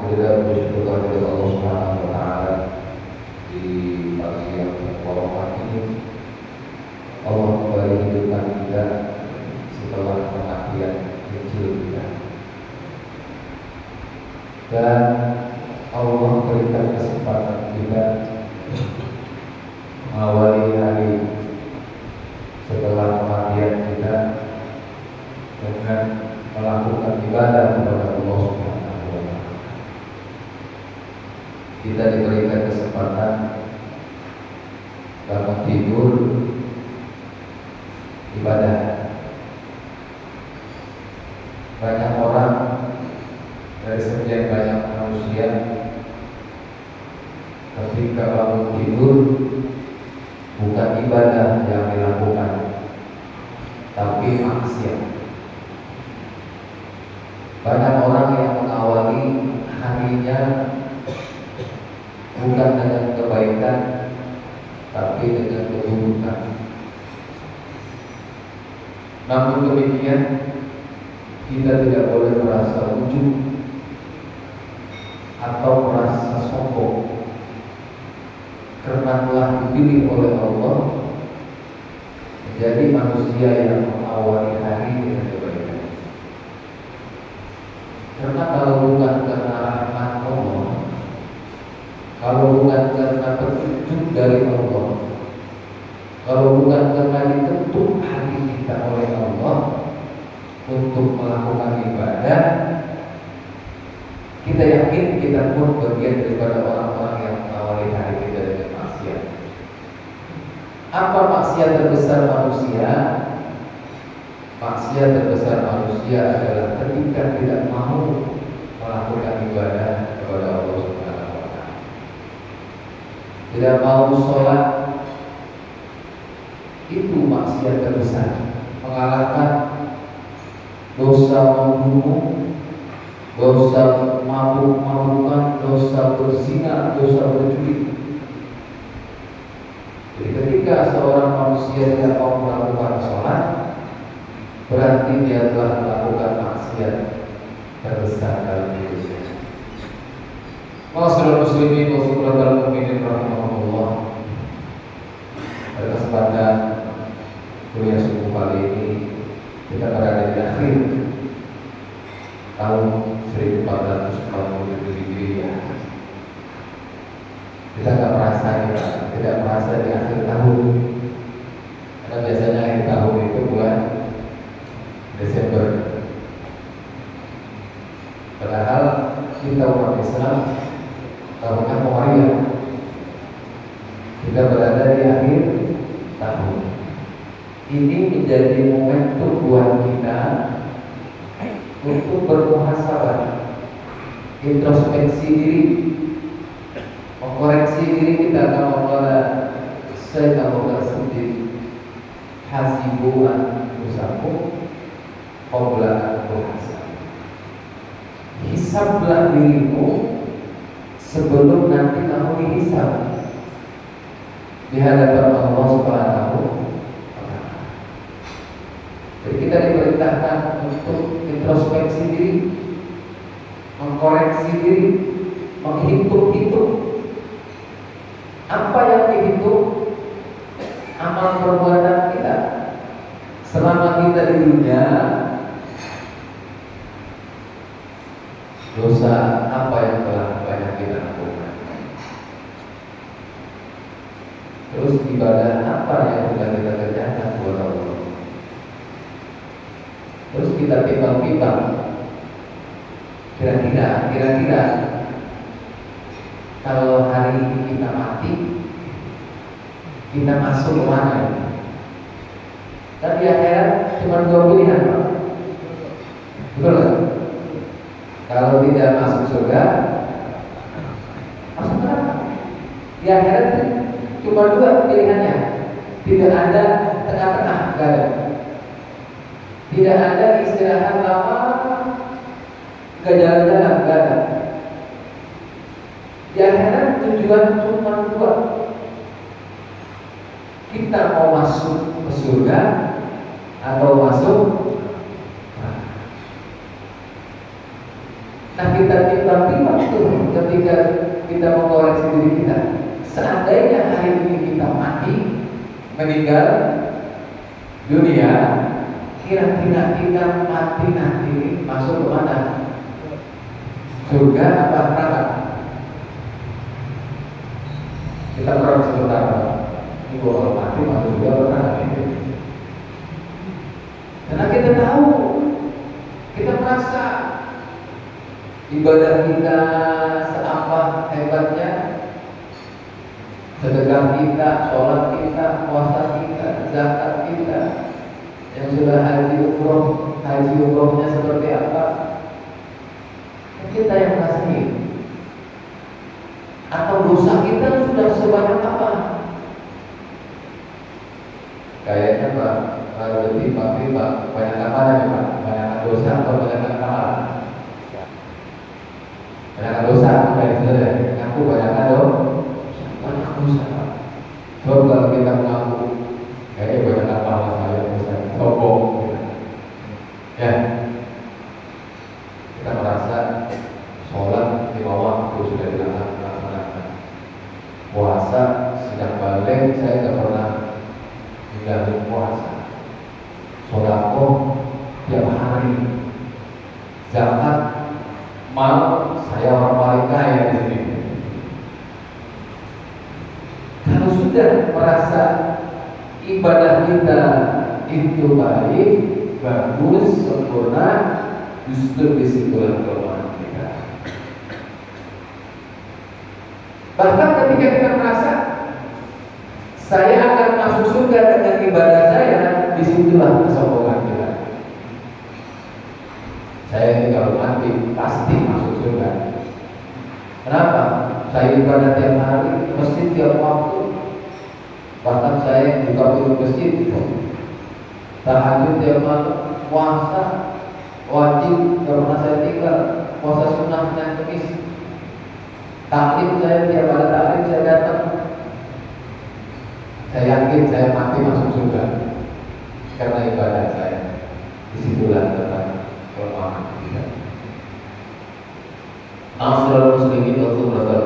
Alhamdulillah bersyukur kepada Allah Subhanahu wa taala di pagi yang berbarokah ini Allah kembali hidupkan kita setelah kematian kecil kita, dan Allah berikan kesempatan kita mengawali hari setelah kematian kita dengan melakukan ibadah kepada Allah Subhanahu wa taala. Kita diberikan kesempatan bangun tidur ibadah. Banyak orang dari sekian banyak manusia ketika bangun tidur bukan ibadah yang dilakukan, tapi maksiat. Banyak orang yang mengawali harinya bukan dengan kebaikan, tapi dengan keburukan. Namun demikian, kita tidak boleh merasa ujub atau merasa sombong karena telah dipilih oleh Allah menjadi manusia yang mengawali hari dengan kebaikan. Karena kalau bukan karena rahmat Allah, kalau bukan karena petunjuk dari Allah, kalau bukan karena ditentuk hati kita oleh Allah untuk melakukan ibadah, kita yakin kita pun bagian daripada orang-orang yang mengawali hari kita dengan maksiat. Apa maksiat terbesar manusia? Maksiat terbesar manusia adalah ketika tidak mau melakukan ibadah kepada Allah Subhanahu wa taala. Tidak mau sholat, itu maksiat terbesar. Mengalahkan dosa membunuh, dosa mabuk-mabukan, dosa berzina, dosa berjudi. Jadi ketika seorang manusia tidak mau melakukan sholat, berarti dia telah melakukan maksiat terbesar dalam hidupnya. Ma'asyiral muslimin wa shukran mukminin rahimahumullah. Pada kesempatan kuliah subuh kali ini kita berada di akhir tahun 1447 Hijriah. Kita tidak merasa di akhir tahun, karena biasanya akhir tahun itu bulan Desember. Padahal kita umat Islam tahunnya Komariah. Kita berada di akhir tahun. Ini menjadi momentum buat kita untuk bermuhasabah, introspeksi diri, mengkoreksi diri kita. Kalau saya tahu sendiri, hasibuan usahaku qabla muhasabah. Hisablah dirimu sebelum nanti kamu dihisab di hadapan Allah Subhanahu. Jadi kita diperintahkan untuk introspeksi diri, mengkoreksi diri, menghitung-hitung. Apa yang dihitung? Amal perbuatan kita selama kita di dunia. Dosa apa yang telah banyak kita lakukan? Terus ibadah apa yang sudah kita kerjakan buat Allah? Terus kita timbang-timbang, kira-kira kalau hari ini kita mati, kita masuk ke mana? Tapi akhirat cuma dua pilihan, Pak. Betul kan? Kalau tidak masuk surga, masuk neraka. Di akhirat cuma dua pilihannya, tidak ada tengah-tengah, tidak ada. Tidak ada istirahat lama, gak jalan-jalan, gak ada. Di akhirat tujuan cuma dua. Kita mau masuk ke surga atau masuk. Nah, kita kita timbang-timbang tuh ketika kita mengoreksi diri kita. Seandainya hari ini kita mati, meninggal dunia, kira-kira kita mati nanti masuk ke mana? Surga apa neraka? Kita perlu sebentar. Ini kalau mati masuk surga atau neraka? Karena kita tahu, kita merasa ibadah kita seapa hebatnya, sedekah kita, sholat kita, puasa kita, zakat kita, yang sudah haji umrohnya seperti apa, kita yang mengasihi. Atau dosa kita sudah sebanyak apa? Kayaknya Pak lebih banyak apa aja Pak? Banyak dosa atau banyak apa? Banyak dosa, kayak saudara. Aku banyak dosa. Sebab kalau kita mengaku, kayaknya banyak apa saya dosa, sombong. Ya, kita merasa sholat 5 waktu sudah dilaksanakan. Puasa sejak balik saya tidak pernah menjalani puasa. Sholako tiap hari. Zakat mau saya orang paling kaya di sini. Kalau sudah merasa ibadah kita itu baik, bagus, sempurna, justru disitulah kelemahan kita. Bahkan ketika kita merasa saya akan masuk surga dengan ibadah saya, disitulah kesombongan kita. Saya ini kalau mati pasti masuk surga. Kenapa? Saya ibadah tiap hari, masjid tiap waktu. Bahkan saya buka pintu masjid, tahajud tiap malam, puasa wajib tidak pernah saya tinggal, puasa sunnah dan kemis. Taklim saya tiap ada taklim saya datang. Saya yakin saya mati masuk surga karena ibadah saya. Disitulah tempat kelemahan kita. Asal muslimin waktu berada